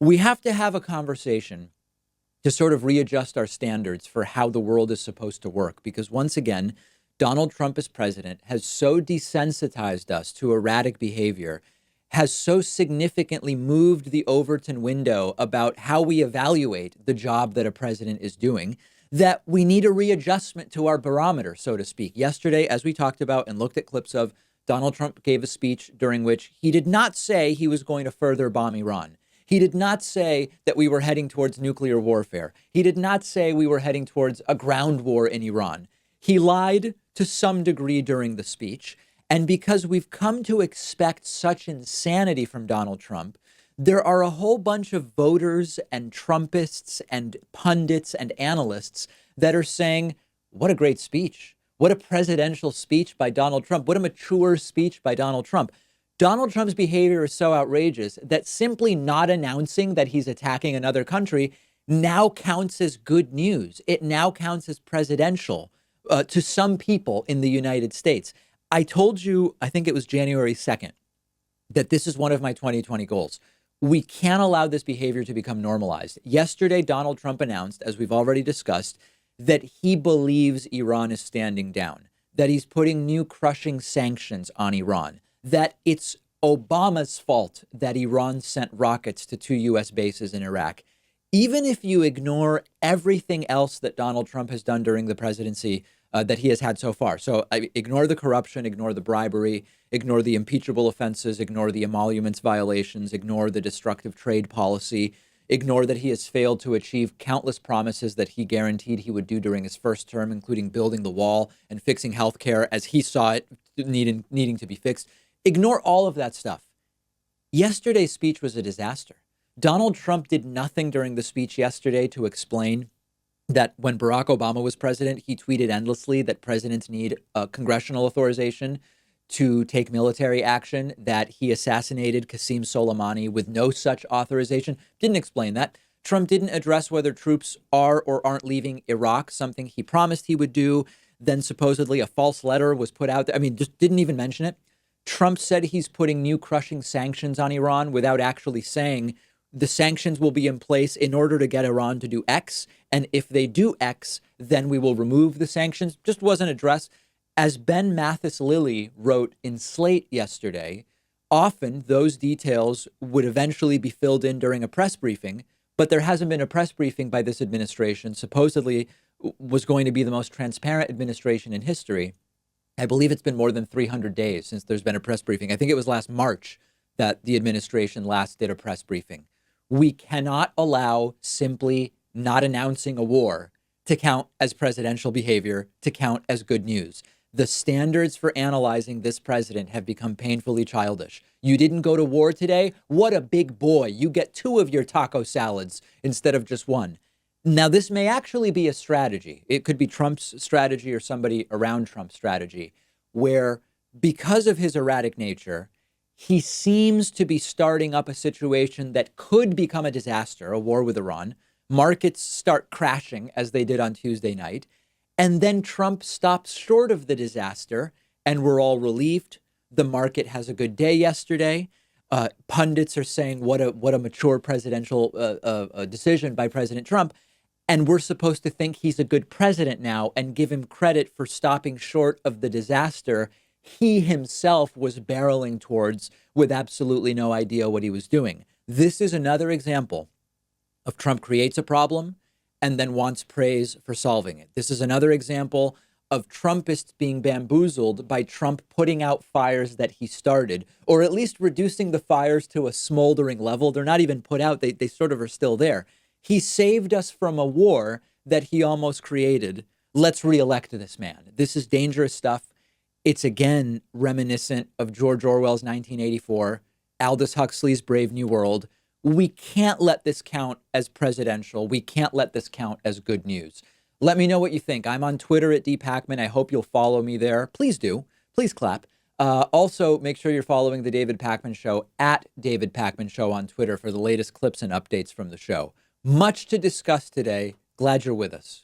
We have to have a conversation to sort of readjust our standards for how the world is supposed to work. Because once again, Donald Trump as president has so desensitized us to erratic behavior, has so significantly moved the Overton window about how we evaluate the job that a president is doing, that we need a readjustment to our barometer, so to speak. Yesterday, as we talked about and looked at clips of, Donald Trump gave a speech during which he did not say he was going to further bomb Iran. He did not say that we were heading towards nuclear warfare. He did not say we were heading towards a ground war in Iran. He lied to some degree during the speech. And because we've come to expect such insanity from Donald Trump, there are a whole bunch of voters and Trumpists and pundits and analysts that are saying, what a great speech. What a presidential speech by Donald Trump. What a mature speech by Donald Trump. Donald Trump's behavior is so outrageous that simply not announcing that he's attacking another country now counts as good news. It now counts as presidential to some people in the United States. I told you, I think it was January 2nd, that this is one of my 2020 goals. We can't allow this behavior to become normalized. Yesterday, Donald Trump announced, as we've already discussed, that he believes Iran is standing down, that he's putting new crushing sanctions on Iran, that it's Obama's fault that Iran sent rockets to 2 U.S. bases in Iraq. Even if you ignore everything else that Donald Trump has done during the presidency that he has had so far. So ignore the corruption, ignore the bribery, ignore the impeachable offenses, ignore the emoluments violations, ignore the destructive trade policy, ignore that he has failed to achieve countless promises that he guaranteed he would do during his first term, including building the wall and fixing healthcare as he saw it needing to be fixed. Ignore all of that stuff. Yesterday's speech was a disaster. Donald Trump did nothing during the speech yesterday to explain that when Barack Obama was president, he tweeted endlessly that presidents need congressional authorization to take military action, that he assassinated Qasem Soleimani with no such authorization. Didn't explain that. Trump didn't address whether troops are or aren't leaving Iraq, something he promised he would do. Then supposedly a false letter was put out there. I mean, just didn't even mention it. Trump said he's putting new crushing sanctions on Iran without actually saying the sanctions will be in place in order to get Iran to do X. And if they do X, then we will remove the sanctions. Just wasn't addressed. As Ben Mathis-Lilly wrote in Slate yesterday, often those details would eventually be filled in during a press briefing, but there hasn't been a press briefing by this administration. Supposedly was going to be the most transparent administration in history. I believe it's been more than 300 days since there's been a press briefing. I think it was last March that the administration last did a press briefing. We cannot allow simply not announcing a war to count as presidential behavior, to count as good news. The standards for analyzing this president have become painfully childish. You didn't go to war today? What a big boy. You get 2 of your taco salads instead of just 1. Now, this may actually be a strategy. It could be Trump's strategy or somebody around Trump's strategy, where because of his erratic nature, he seems to be starting up a situation that could become a disaster, a war with Iran. Markets start crashing as they did on Tuesday night. And then Trump stops short of the disaster and we're all relieved. The market has a good day yesterday. Pundits are saying what a mature presidential decision by President Trump. And we're supposed to think he's a good president now and give him credit for stopping short of the disaster he himself was barreling towards with absolutely no idea what he was doing. This is another example of Trump creates a problem and then wants praise for solving it. This is another example of Trumpists being bamboozled by Trump putting out fires that he started, or at least reducing the fires to a smoldering level. They're not even put out. They sort of are still there. He saved us from a war that he almost created. Let's reelect this man. This is dangerous stuff. It's again reminiscent of George Orwell's 1984, Aldous Huxley's Brave New World. We can't let this count as presidential. We can't let this count as good news. Let me know what you think. I'm on Twitter at @dpakman. I hope you'll follow me there. Please do. Please clap. Also, make sure you're following The David Pakman Show at David Pakman Show on Twitter for the latest clips and updates from the show. Much to discuss today. Glad you're with us.